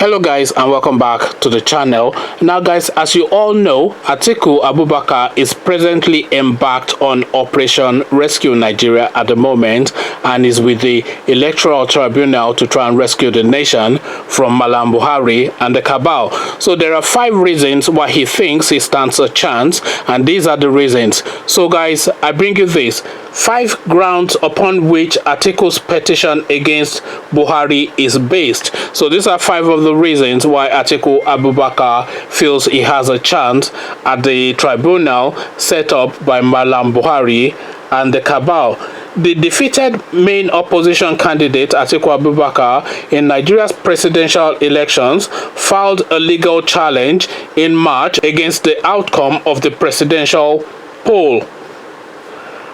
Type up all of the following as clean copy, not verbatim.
Hello guys, and welcome back to the channel. Now guys, as you all know, Atiku Abubakar is presently embarked on Operation Rescue Nigeria at the moment and is with the Electoral Tribunal to try and rescue the nation from Malam Buhari and the cabal. So there are 5 reasons why he thinks he stands a chance, and these are the reasons. So guys, I bring you this 5 grounds upon which Atiku's petition against Buhari is based. So these are 5 of the reasons why Atiku Abubakar feels he has a chance at the tribunal set up by Malam Buhari and the cabal. The defeated main opposition candidate Atiku Abubakar in Nigeria's presidential elections filed a legal challenge in March against the outcome of the presidential poll.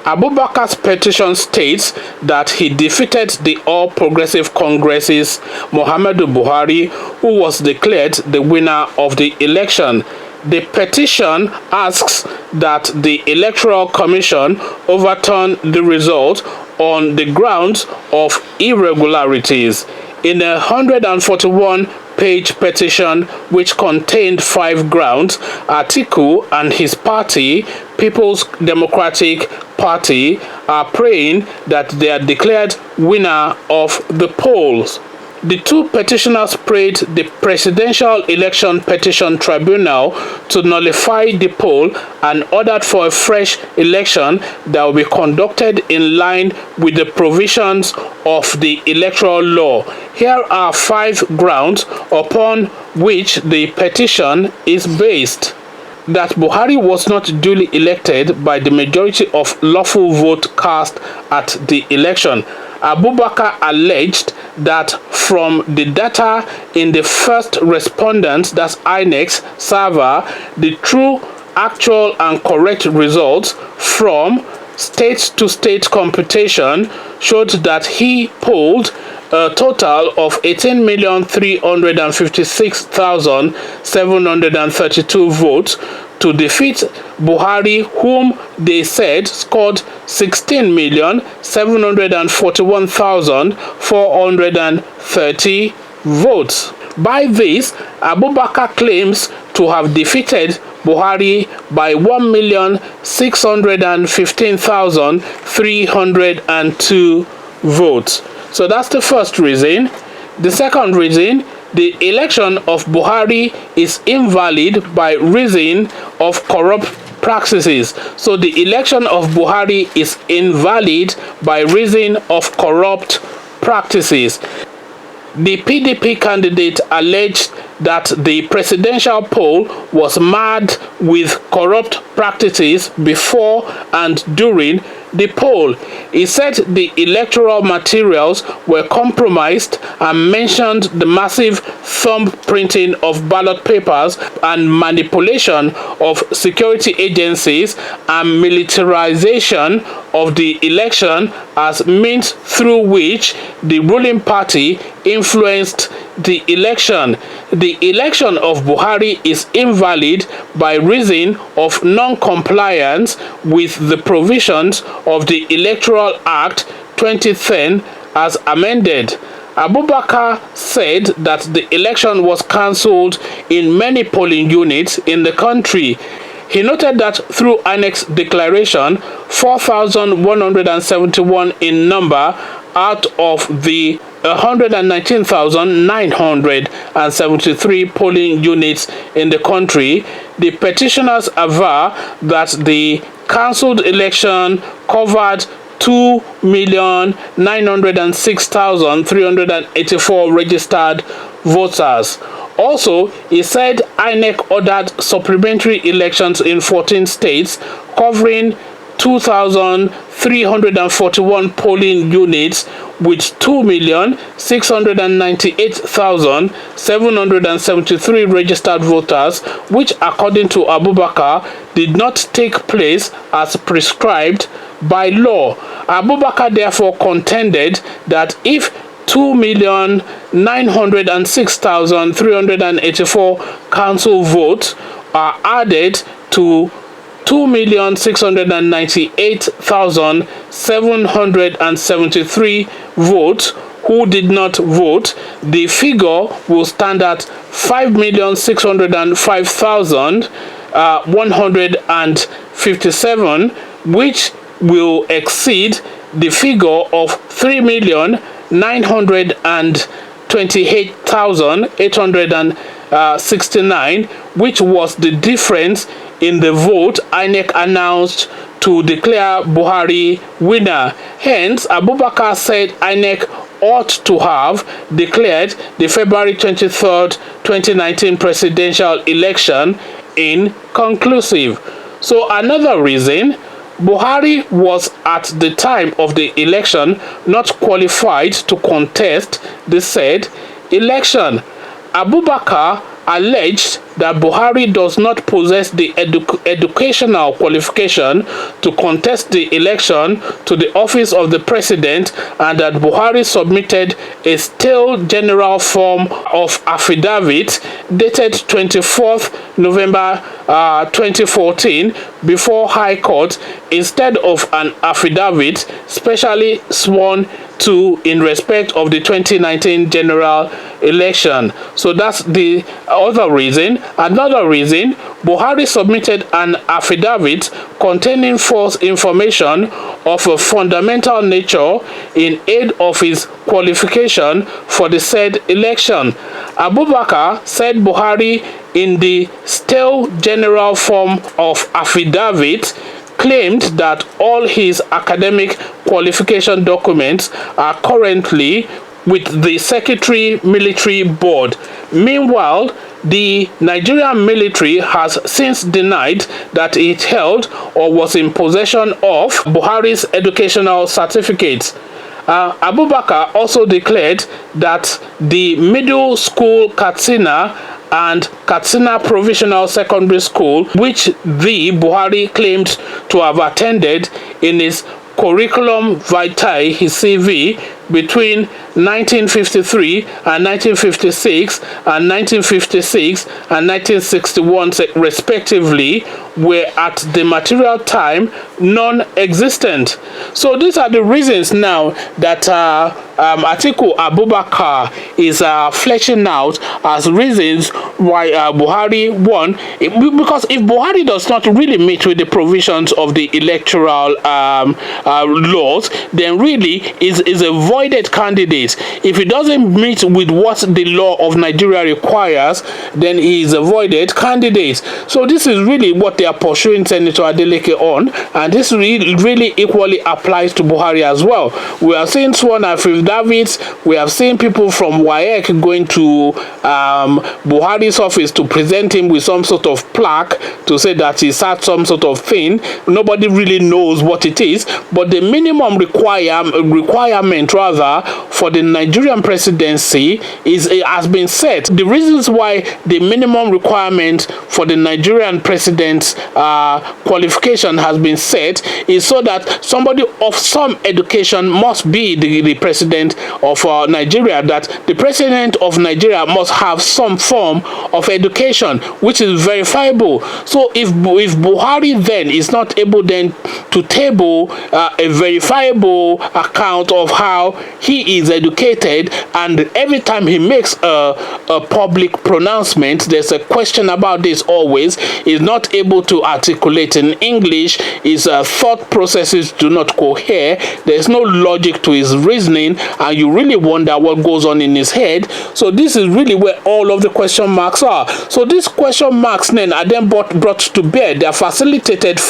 Abubakar's petition states that he defeated the All Progressive Congress's Muhammadu Buhari, who was declared the winner of the election. The petition asks that the Electoral Commission overturn the result on the grounds of irregularities. In a 141-page petition which contained 5 grounds, Atiku and his party, People's Democratic Party, are praying that they are declared winner of the polls. The 2 petitioners prayed the Presidential Election Petition Tribunal to nullify the poll and ordered for a fresh election that will be conducted in line with the provisions of the electoral law. Here are 5 grounds upon which the petition is based. That Buhari was not duly elected by the majority of lawful vote cast at the election. Abubakar alleged that from the data in the first respondent, that's INEC's server, the true, actual and correct results from state-to-state computation showed that he polled a total of 18,356,732 votes to defeat Buhari, whom they said scored 16,741,430 votes. By this, Abubakar claims to have defeated Buhari by 1,615,302 votes. So that's the first reason. The second reason, the election of Buhari is invalid by reason of corrupt practices. So the election of Buhari is invalid by reason of corrupt practices. The PDP candidate alleged that the presidential poll was marred with corrupt practices before and during the poll. He said the electoral materials were compromised and mentioned the massive thumb printing of ballot papers and manipulation of security agencies and militarization of the election as means through which the ruling party influenced the election. The election of Buhari is invalid by reason of non-compliance with the provisions of the Electoral Act 2010 as amended. Abubakar said that the election was cancelled in many polling units in the country. He noted that through INEC's declaration, 4,171 in number out of the 119,973 polling units in the country, the petitioners aver that the cancelled election covered 2,906,384 registered voters. Also, he said INEC ordered supplementary elections in 14 states covering 2,341 polling units with 2,698,773 registered voters, which according to Abubakar did not take place as prescribed by law. Abubakar therefore contended that if 2,906,384 council votes are added to 2,698,773 votes, who did not vote, the figure will stand at 5,605,157, which will exceed the figure of 3,928,869, which was the difference in the vote INEC announced to declare Buhari winner. Hence, Abubakar said INEC ought to have declared the February 23rd, 2019 presidential election inconclusive. So another reason, Buhari was at the time of the election not qualified to contest the said election. Abubakar alleged that Buhari does not possess the educational qualification to contest the election to the office of the president, and that Buhari submitted a stale general form of affidavit dated 24th November 2014 before High Court instead of an affidavit specially sworn to in respect of the 2019 general election. So that's the other reason. Another reason, Buhari submitted an affidavit containing false information of a fundamental nature in aid of his qualification for the said election. Abubakar said Buhari, in the stale general form of affidavit, claimed that all his academic qualification documents are currently with the Secretary Military Board. Meanwhile, the Nigerian military has since denied that it held or was in possession of Buhari's educational certificates. Abubakar also declared that the middle school Katsina and Katsina Provisional Secondary School, which the Buhari claimed to have attended in his curriculum vitae, his CV, between 1953 and 1956 and 1956 and 1961 respectively, were at the material time non-existent. So these are the reasons now that Atiku Abubakar is fleshing out as reasons why Buhari won. Because if Buhari does not really meet with the provisions of the electoral laws, then really is a voided candidate. If he doesn't meet with what the law of Nigeria requires, then he is a voided candidate. So this is really what they are pursuing Senator Adeleke on, and this really equally applies to Buhari as well. We have seen sworn affidavits, we have seen people from WAEC going to Buhari's office to present him with some sort of plaque to say that he's had some sort of thing. Nobody really knows what it is, but the minimum requirement rather for the Nigerian presidency has been set. The reasons why the minimum requirement for the Nigerian president's qualification has been set is so that somebody of some education must be the president of Nigeria, that the president of Nigeria must have some form of education which is verifiable. So if Buhari then is not able then to table a verifiable account of how he is educated, and every time he makes a public pronouncement, there's a question about this always, is not able to articulate in English, his thought processes do not cohere, there's no logic to his reasoning, and you really wonder what goes on in his head. So this is really where all of the question marks are. So these question marks then are then brought to bear. They are facilitated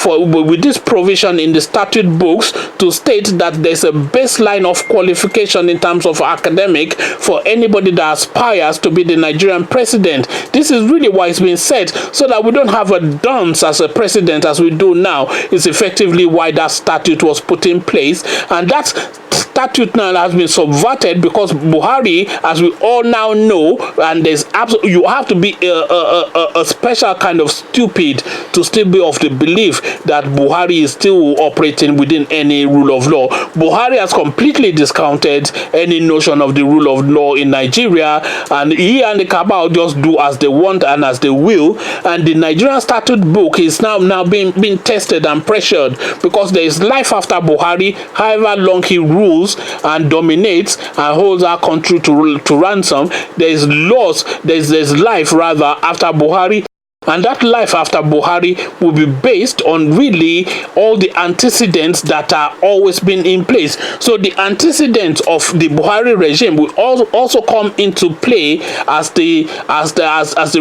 with this provision in the statute books to state that there's a baseline of qualification in terms of academic for anybody that aspires to be the Nigerian president. This is really why it's been said, so that we don't have a dunce as a president as we do now. Is effectively why that statute was put in place, and that statute now has been subverted because Buhari, as we all now know, and there's you have to be a special kind of stupid to still be of the belief that Buhari is still operating within any rule of law. Buhari has completely discounted any notion of the rule of law in Nigeria, and he and the cabal just do as they want and as they will, and the Nigerian statute book is now being tested and pressured because there is life after Buhari, however long he rules rules and dominates and holds our country to ransom. There is laws, there's life rather after Buhari. And that life after Buhari will be based on really all the antecedents that are always been in place. So the antecedents of the Buhari regime will also come into play as the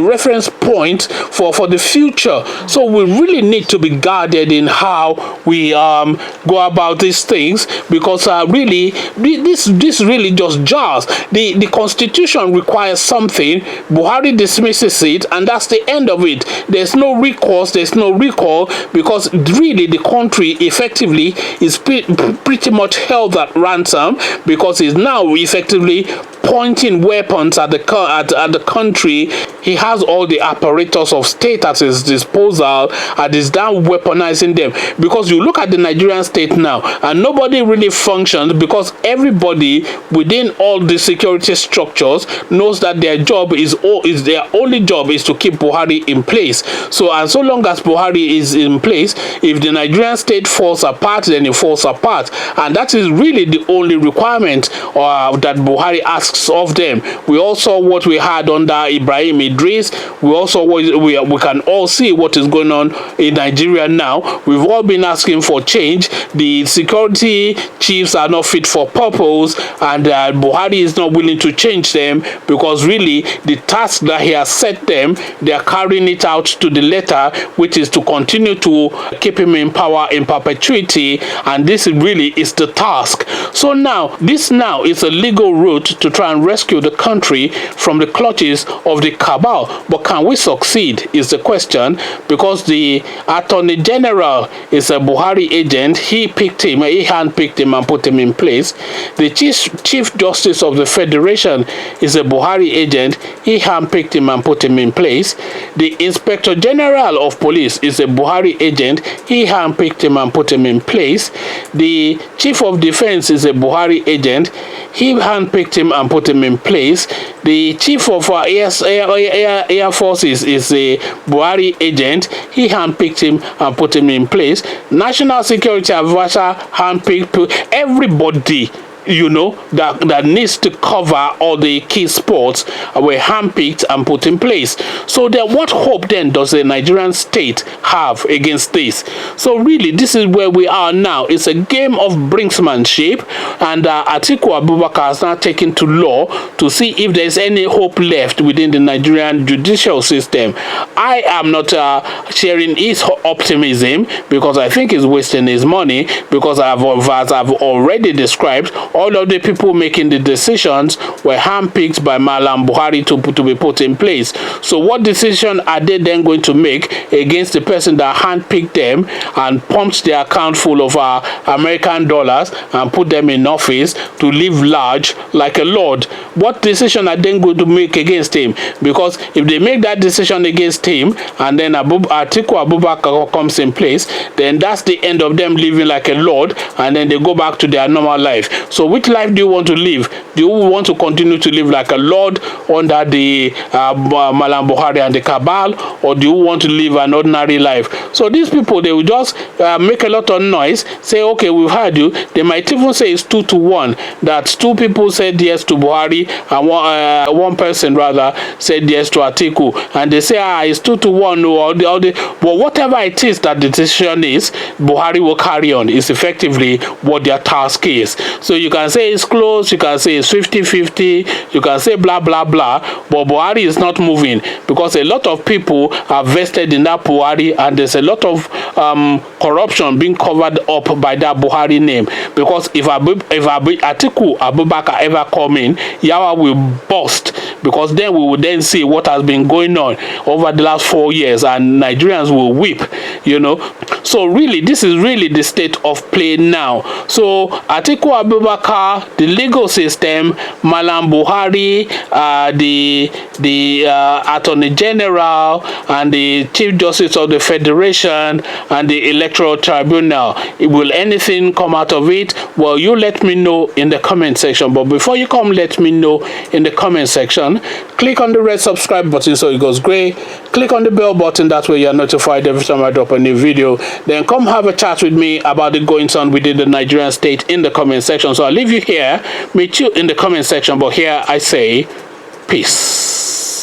reference point for the future. So we really need to be guarded in how we go about these things, because really this really just jars. The constitution requires something, Buhari dismisses it, and that's the end of it. There's no recourse, there's no recall, because really the country effectively is pretty much held at ransom, because he's now effectively pointing weapons at the country. He has all the apparatus of state at his disposal and is now weaponizing them. Because you look at the Nigerian state now, and nobody really functions, because everybody within all the security structures knows that their only job is to keep Buhari in place. So long as Buhari is in place, if the Nigerian state falls apart, then it falls apart. And that is really the only requirement that Buhari asks of them. We all saw what we had under Ibrahim Idris. We can all see what is going on in Nigeria now. We've all been asking for change. The security chiefs are not fit for purpose, and Buhari is not willing to change them, because really the task that he has set them, they are carrying it out to the letter, which is to continue to keep him in power in perpetuity, and this really is the task. So now, this now is a legal route to try and rescue the country from the clutches of the cabal. But can we succeed is the question, because the Attorney General is a Buhari agent. He handpicked him and put him in place. The Chief Justice of the Federation is a Buhari agent. He handpicked him and put him in place. The Inspector General of Police is a Buhari agent. He handpicked him and put him in place. The Chief of Defense is a Buhari agent. He handpicked him and put him in place. The Chief of Air Forces is a Buhari agent. He handpicked him and put him in place. National Security Advisor handpicked everybody, that needs to cover all the key spots were handpicked and put in place. So then what hope then does the Nigerian state have against this? So really, this is where we are now. It's a game of brinksmanship, and Atiku Abubakar has now taken to law to see if there's any hope left within the Nigerian judicial system. I am not sharing his optimism, because I think he's wasting his money, because as I've already described, all of the people making the decisions were handpicked by Malam Buhari to be put in place. So what decision are they then going to make against the person that handpicked them and pumped their account full of American dollars and put them in office to live large like a lord? What decision are they going to make against him? Because if they make that decision against him and then Atiku Abubakar comes in place, then that's the end of them living like a lord, and then they go back to their normal life. So which life do you want to live? Do you want to continue to live like a lord under the Malam Buhari and the cabal, or do you want to live an ordinary life? So these people, they will just make a lot of noise, say, okay, we've heard you. They might even say it's 2-1, that two people said yes to Buhari and one person rather said yes to Atiku, and they say it's 2-1, but whatever it is that the decision is, Buhari will carry on. It's effectively what their task is. So you can say it's close, you can say it's 50-50, you can say blah blah blah, but Buhari is not moving, because a lot of people are vested in that Buhari, and there's a lot of corruption being covered up by that Buhari name. Because if Atiku Abubakar ever come in, Yawa will burst, because then we will then see what has been going on over the last 4 years, and Nigerians will weep, So really, this is really the state of play now. So Atiku Abubakar, the legal system, Malam Buhari, the Attorney General, and the Chief Justice of the Federation, and the Electoral Tribunal. Will anything come out of it? Well, you let me know in the comment section. But before you come, let me know in the comment section. Click on the red subscribe button so it goes gray. Click on the bell button, that way you are notified every time I drop a new video. Then come have a chat with me about the goings on within the Nigerian state in the comment section. So leave you here. Meet you in the comment section. But here I say, peace.